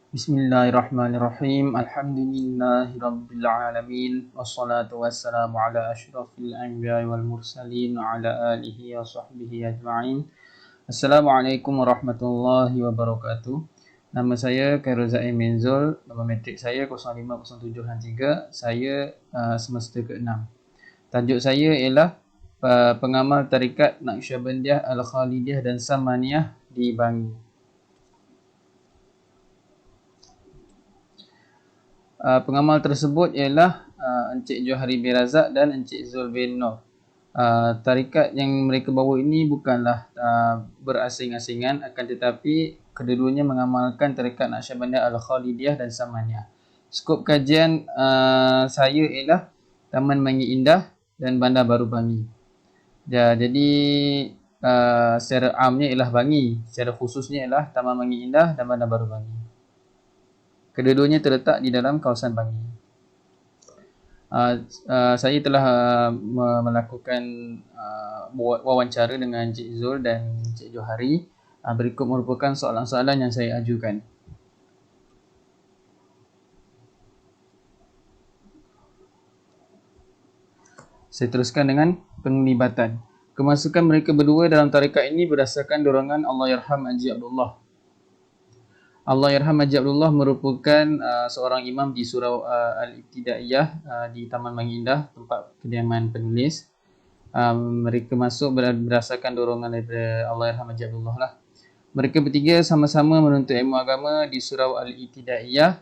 Bismillahirrahmanirrahim. Alhamdulillahirabbil wassalatu wassalamu ala asyrafil anbiya'i wal mursalin wa ala alihi wa sahbihi ajma'in. Assalamualaikum warahmatullahi wabarakatuh. Nama saya Khairul Zaim Menzul. Nombor matrik saya 050763. Saya semester ke-6. Tajuk saya ialah pengamal tarikat Naqsyabandiyah, Al-Khalidiyah dan Samaniyah di Bangi. Pengamal tersebut ialah Encik Johari bin Razak dan Encik Zul bin Nur. Tarikat yang mereka bawa ini bukanlah berasing-asingan, akan tetapi kedua-duanya mengamalkan tarikat Naqsyabandiyah, Al-Khalidiyah dan Samaniyah. Skop kajian saya ialah Taman Bangi Indah dan Bandar Baru Bangi. Jadi secara amnya ialah Bangi, secara khususnya ialah Taman Bangi Indah dan Bandar Baru Bangi. Kedua-duanya terletak di dalam kawasan Bangi. Saya telah melakukan wawancara dengan Encik Zul dan Encik Johari. Berikut merupakan soalan-soalan yang saya ajukan. Saya teruskan dengan penglibatan. Kemasukan mereka berdua dalam tarikat ini berdasarkan dorongan Allahyarham Haji Abdullah. Allahyarham Haji Abdullah merupakan seorang imam di Surau Al-Ibtidaiyah di Taman Bangi Indah, tempat kediaman penulis. Mereka masuk berdasarkan dorongan daripada Allahyarham Haji Abdullah lah. Mereka bertiga sama-sama menuntut ilmu agama di Surau Al-Ibtidaiyah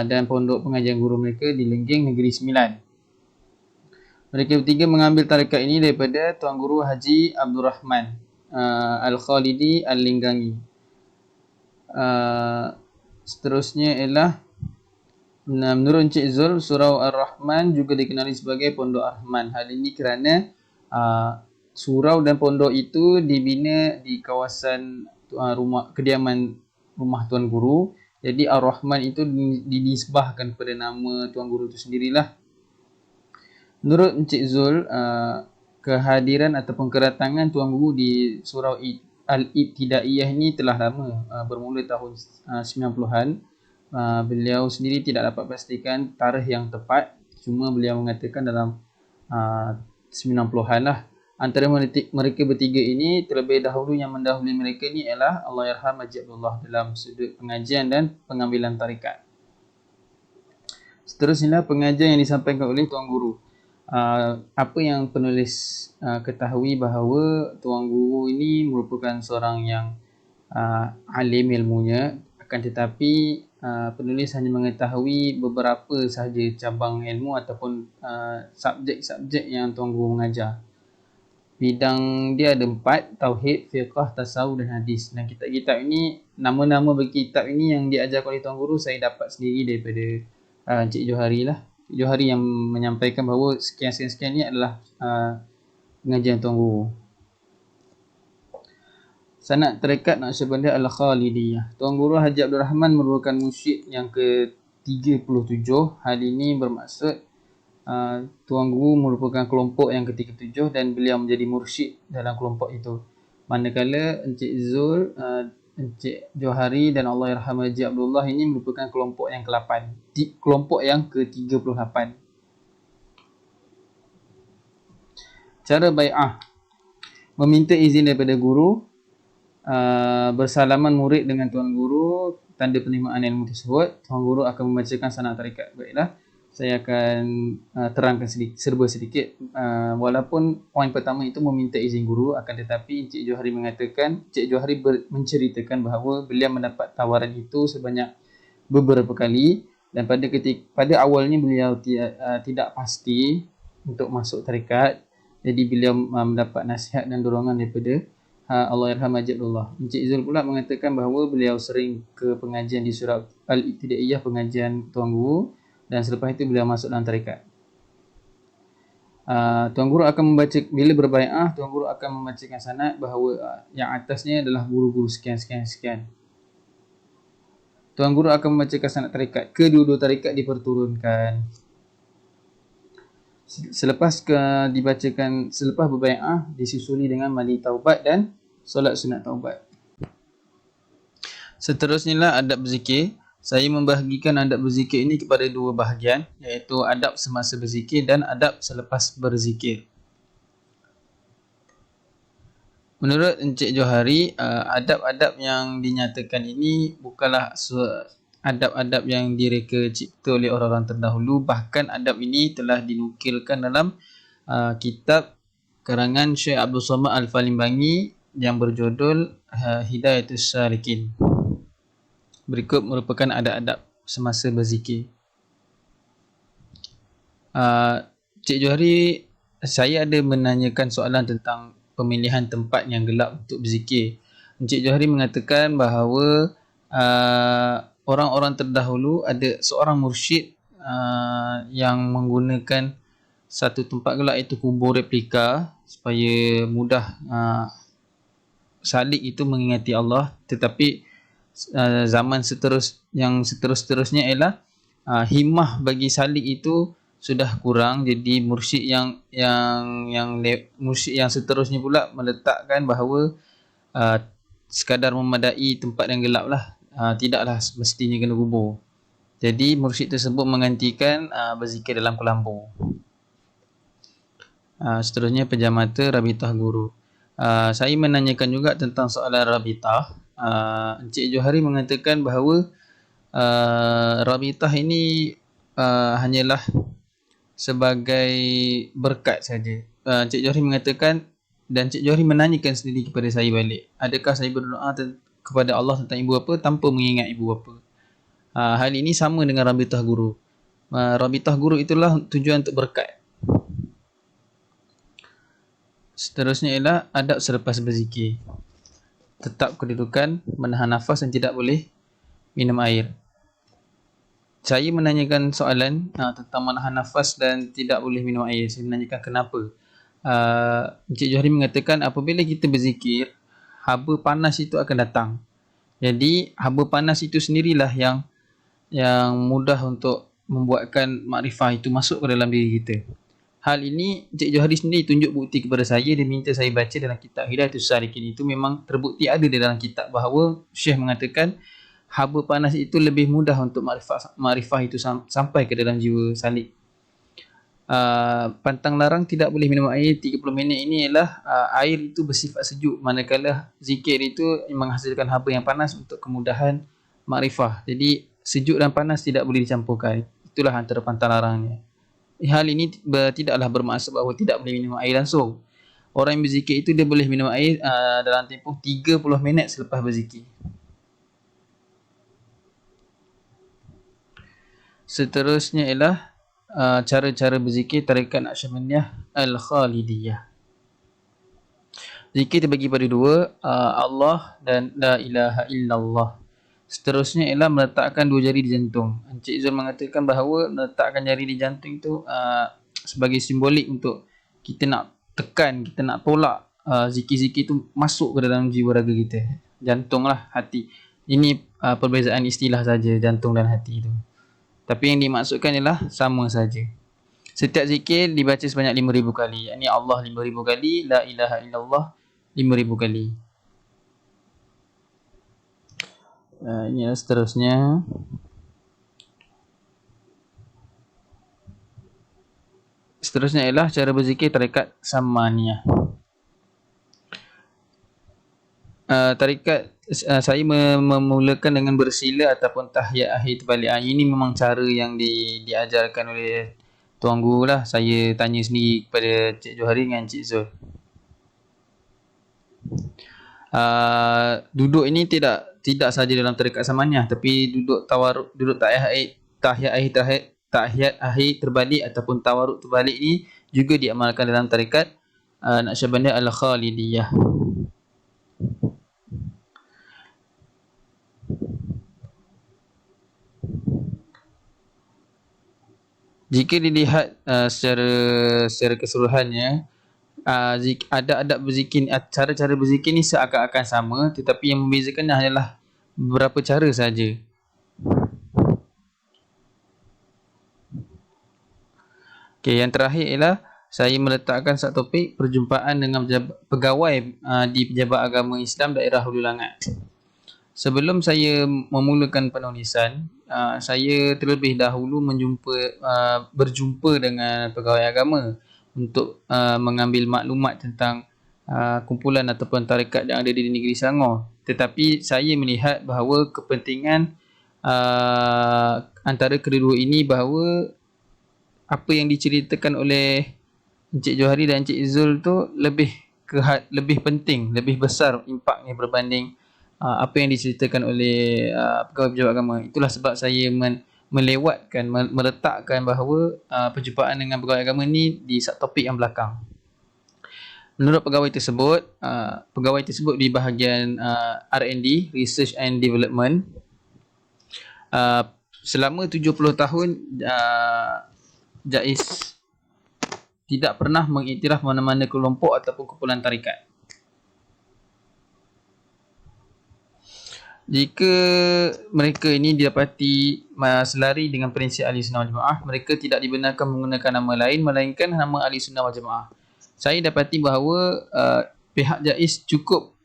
dan pondok pengajian guru mereka di Lengging, Negeri Sembilan. Mereka bertiga mengambil tarikat ini daripada Tuan Guru Haji Abdul Rahman Al-Khalidi Al-Linggangi. Seterusnya ialah menurut Encik Zul, Surau Ar-Rahman juga dikenali sebagai Pondok Ar-Rahman. Hal ini kerana surau dan pondok itu dibina di kawasan kediaman rumah Tuan Guru. Jadi Ar-Rahman itu dinisbahkan kepada nama Tuan Guru itu sendirilah. Menurut Encik Zul, kehadiran ataupun kedatangan Tuan Guru di Surau Al-Ibtidaiyah ini telah lama, bermula tahun 90-an. Beliau sendiri tidak dapat pastikan tarikh yang tepat, cuma beliau mengatakan dalam 90-an lah. Antara mereka bertiga ini, terlebih dahulu yang mendahului mereka ini ialah Allahyarham Haji Abdullah dalam sudut pengajian dan pengambilan tarikat. Seterusnya pengajian yang disampaikan oleh Tuan Guru. Apa yang penulis ketahui bahawa Tuan Guru ini merupakan seorang yang alim ilmunya, akan tetapi penulis hanya mengetahui beberapa sahaja cabang ilmu ataupun subjek-subjek yang Tuan Guru mengajar. Bidang dia ada 4, Tauhid, Fiqh, Tasawuf dan Hadis. Dan kitab-kitab ini, nama-nama bagi kitab ini yang diajar oleh Tuan Guru saya dapat sendiri daripada Encik Johari lah. Johari yang menyampaikan bahawa sekian-sekian ni adalah pengajian Tuan Guru. Sanad tarikat Naqsyabandiyah Al-Khalidiyah. Tuan Guru Haji Abdul Rahman merupakan mursyid yang ke-37. Hal ini bermaksud Tuan Guru merupakan kelompok yang ke-37 dan beliau menjadi mursyid dalam kelompok itu. Manakala Encik Zul, Encik Johari dan Allahyarham Haji Abdullah ini merupakan kelompok yang ke-8. Kelompok yang ke-38. Cara bai'ah. Meminta izin daripada guru, bersalaman murid dengan Tuan Guru, tanda penerimaan ilmu tersebut. Tuan Guru akan membacakan sanad tarikat. Baiklah, saya akan terangkan serba sedikit. Walaupun poin pertama itu meminta izin guru, akan tetapi Encik Johari mengatakan, Encik Johari menceritakan bahawa beliau mendapat tawaran itu sebanyak beberapa kali, dan pada awalnya beliau tidak pasti untuk masuk tarikat. Jadi beliau mendapat nasihat dan dorongan daripada Allahyarham Haji Abdullah. Encik Zul pula mengatakan bahawa beliau sering ke pengajian di Surau Al-Ibtidaiyah, pengajian Tuan Guru, dan selepas itu beliau masuk dalam tarikat. Tuan Guru akan membaca, bila berbai'ah, Tuan Guru akan membacakan sanad bahawa yang atasnya adalah guru-guru sekian. Tuan Guru akan membacakan sanad tarikat. Kedua-dua tarikat diperturunkan. Selepas berbai'ah, disusuli dengan mandi taubat dan solat sunat taubat. Seterusnya lah adab berzikir. Saya membahagikan adab berzikir ini kepada dua bahagian, iaitu adab semasa berzikir dan adab selepas berzikir. Menurut Encik Johari, adab-adab yang dinyatakan ini bukanlah adab-adab yang direka cipta oleh orang-orang terdahulu. Bahkan adab ini telah dinukilkan dalam kitab karangan Syekh Abdul Somad Al-Falimbangi yang berjudul Hidayatus Salikin. Berikut merupakan adab-adab semasa berzikir. Cik Johari, saya ada menanyakan soalan tentang pemilihan tempat yang gelap untuk berzikir. Encik Johari mengatakan bahawa orang-orang terdahulu ada seorang mursyid yang menggunakan satu tempat gelap, iaitu kubur replika, supaya mudah salik itu mengingati Allah. Tetapi zaman seterusnya ialah himmah bagi salik itu sudah kurang. Jadi mursyid mursyid yang seterusnya pula meletakkan bahawa sekadar memadai tempat yang gelap lah, tidaklah mestinya kena kubur. Jadi mursyid tersebut menggantikan berzikir dalam kelambu. Seterusnya pejamata Rabitah Guru. Saya menanyakan juga tentang soalan Rabitah. Encik Johari mengatakan bahawa Rabitah ini hanyalah sebagai berkat saja. Encik Johari mengatakan, dan Encik Johari menanyakan sendiri kepada saya balik, adakah saya berdoa kepada Allah tentang ibu bapa tanpa mengingat ibu bapa? Hal ini sama dengan Rabitah Guru. Rabitah Guru itulah tujuan untuk berkat. Seterusnya ialah adab selepas berzikir. Tetap kedudukan, menahan nafas dan tidak boleh minum air. Saya menanyakan soalan tentang menahan nafas dan tidak boleh minum air. Saya menanyakan kenapa. Encik Johari mengatakan apabila kita berzikir, haba panas itu akan datang. Jadi haba panas itu sendirilah yang mudah untuk membuatkan makrifah itu masuk ke dalam diri kita. Hal ini Encik Johari sendiri tunjuk bukti kepada saya dan minta saya baca dalam kitab Hidayatus Salikin. Itu memang terbukti ada di dalam kitab bahawa Syekh mengatakan haba panas itu lebih mudah untuk makrifah itu sampai ke dalam jiwa salik. Pantang larang tidak boleh minum air 30 minit ini ialah air itu bersifat sejuk, manakala zikir itu menghasilkan haba yang panas untuk kemudahan makrifah. Jadi sejuk dan panas tidak boleh dicampurkan. Itulah antara pantang larangnya. Hal ini tidaklah bermaksud bahawa tidak boleh minum air langsung. Orang yang berzikir itu dia boleh minum air dalam tempoh 30 minit selepas berzikir. Seterusnya ialah cara-cara berzikir tarikat Naqsyabandiyah Al-Khalidiyah. Zikir terbagi pada dua, Allah dan La ilaha illallah. Seterusnya ialah meletakkan dua jari di jantung. Encik Zul mengatakan bahawa meletakkan jari di jantung itu sebagai simbolik untuk kita nak tekan, kita nak tolak zikir-zikir itu masuk ke dalam jiwa raga kita. Jantung lah, hati. Ini perbezaan istilah saja, jantung dan hati itu. Tapi yang dimaksudkan ialah sama saja. Setiap zikir dibaca sebanyak 5,000 kali. Yakni Allah 5,000 kali, La ilaha illallah 5,000 kali. Ini seterusnya. Seterusnya ialah cara berzikir tarikat Samaniyah. Tarikat saya memulakan dengan bersila ataupun tahiyat akhir terbalik. Ini memang cara yang diajarkan oleh Tuan Guru lah. Saya tanya sendiri kepada Cik Johari dengan Cik Zul. Duduk ini tidak saja dalam tarikat Samaniyah, tapi duduk tawaruk, duduk tahiyat akhir terbalik ataupun tawaruk terbalik ini juga diamalkan dalam tarikat Naqsyabandiyah Al-Khalidiyah. Jika dilihat secara keseluruhannya, adab berzikir, cara-cara berzikir ni seakan-akan sama, tetapi yang membezakan adalah beberapa cara saja. Okey, yang terakhir ialah saya meletakkan satu topik perjumpaan dengan pegawai di Pejabat Agama Islam Daerah Hulu Langat. Sebelum saya memulakan penulisan, saya terlebih dahulu berjumpa dengan pegawai agama untuk mengambil maklumat tentang kumpulan ataupun tarekat yang ada di negeri Selangor. Tetapi saya melihat bahawa kepentingan antara kedua-dua ini, bahawa apa yang diceritakan oleh Encik Johari dan Encik Zul tu lebih penting, lebih besar impaknya berbanding apa yang diceritakan oleh pegawai pejabat agama. Itulah sebab saya meletakkan bahawa perjumpaan dengan pegawai agama ni di topik yang belakang. Menurut pegawai tersebut di bahagian R&D, Research and Development, selama 70 tahun JAIS tidak pernah mengiktiraf mana-mana kelompok ataupun kumpulan tarikat. Jika mereka ini didapati selari dengan prinsip Ahli Sunnah wal Jamaah, mereka tidak dibenarkan menggunakan nama lain melainkan nama Ahli Sunnah wal Jamaah. Saya dapati bahawa pihak JAIS cukup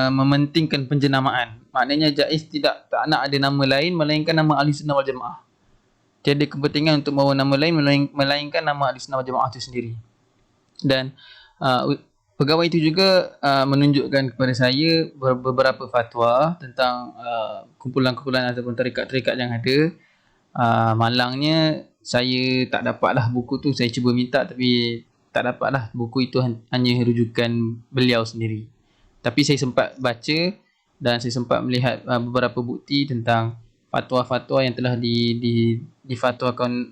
mementingkan penjenamaan. Maknanya JAIS tak nak ada nama lain melainkan nama Ahli Sunnah wal Jamaah. Tiada kepentingan untuk membawa nama lain melainkan nama Ahli Sunnah wal Jamaah itu sendiri. Dan pegawai itu juga menunjukkan kepada saya beberapa fatwa tentang kumpulan-kumpulan ataupun tarikat-tarikat yang ada. Malangnya saya tak dapatlah buku tu. Saya cuba minta tapi tak dapatlah. Buku itu hanya rujukan beliau sendiri. Tapi saya sempat baca dan saya sempat melihat beberapa bukti tentang fatwa-fatwa yang telah difatwakan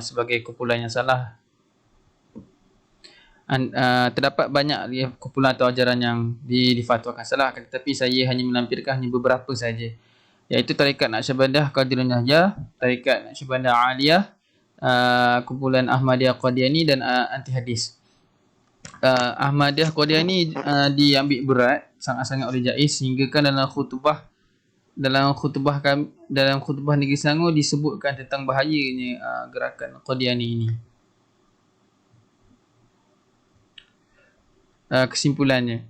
sebagai kumpulan yang salah. Terdapat banyak kumpulan atau ajaran yang difatwakan salah, tetapi saya hanya menampilkan beberapa saja, iaitu tarikat Naqsyabandiyah Qadiriyah Nahjah, tarikat Naqsyabandiyah Aliyah, kumpulan Ahmadiyah Qadiani dan anti hadis. Ahmadiyah Qadiani diambil berat sangat-sangat oleh JAIS, sehingga kan dalam khutbah negeri Selangor disebutkan tentang bahayanya gerakan Qadiani ini. Kesimpulannya,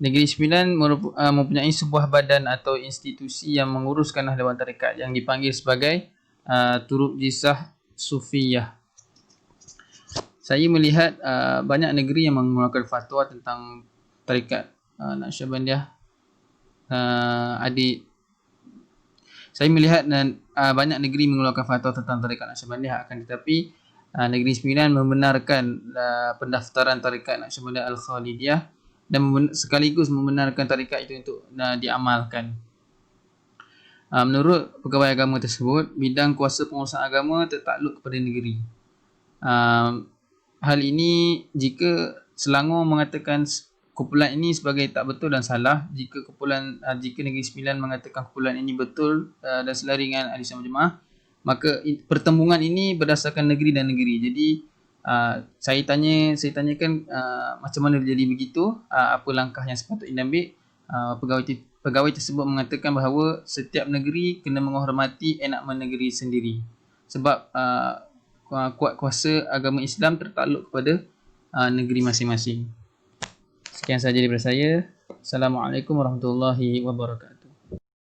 Negeri Sembilan mempunyai sebuah badan atau institusi yang menguruskan Dewan Tarekat yang dipanggil sebagai Turub Jisah Sufiyah. Saya melihat banyak negeri yang mengeluarkan fatwa tentang tarekat Naqsyabandiyah. Saya melihat banyak negeri mengeluarkan fatwa tentang tarekat Naqsyabandiyah, akan tetapi Negeri Sembilan membenarkan pendaftaran tarekat Naqsyabandiyah Al-Khalidiyah dan sekaligus membenarkan tarekat itu untuk diamalkan. Menurut pegawai agama tersebut, bidang kuasa pengurusan agama tertakluk kepada negeri. Hal ini jika Selangor mengatakan kumpulan ini sebagai tak betul dan salah, jika Negeri Sembilan mengatakan kumpulan ini betul dan selari dengan Ahli Sunnah wal Jamaah, maka pertembungan ini berdasarkan negeri dan negeri. Jadi saya tanyakan macam mana jadi begitu, apa langkah yang sepatutnya diambil. Pegawai tersebut mengatakan bahawa setiap negeri kena menghormati enakmen negeri sendiri, sebab kuat kuasa agama Islam tertakluk kepada negeri masing-masing. Sekian sahaja daripada saya. Assalamualaikum warahmatullahi wabarakatuh.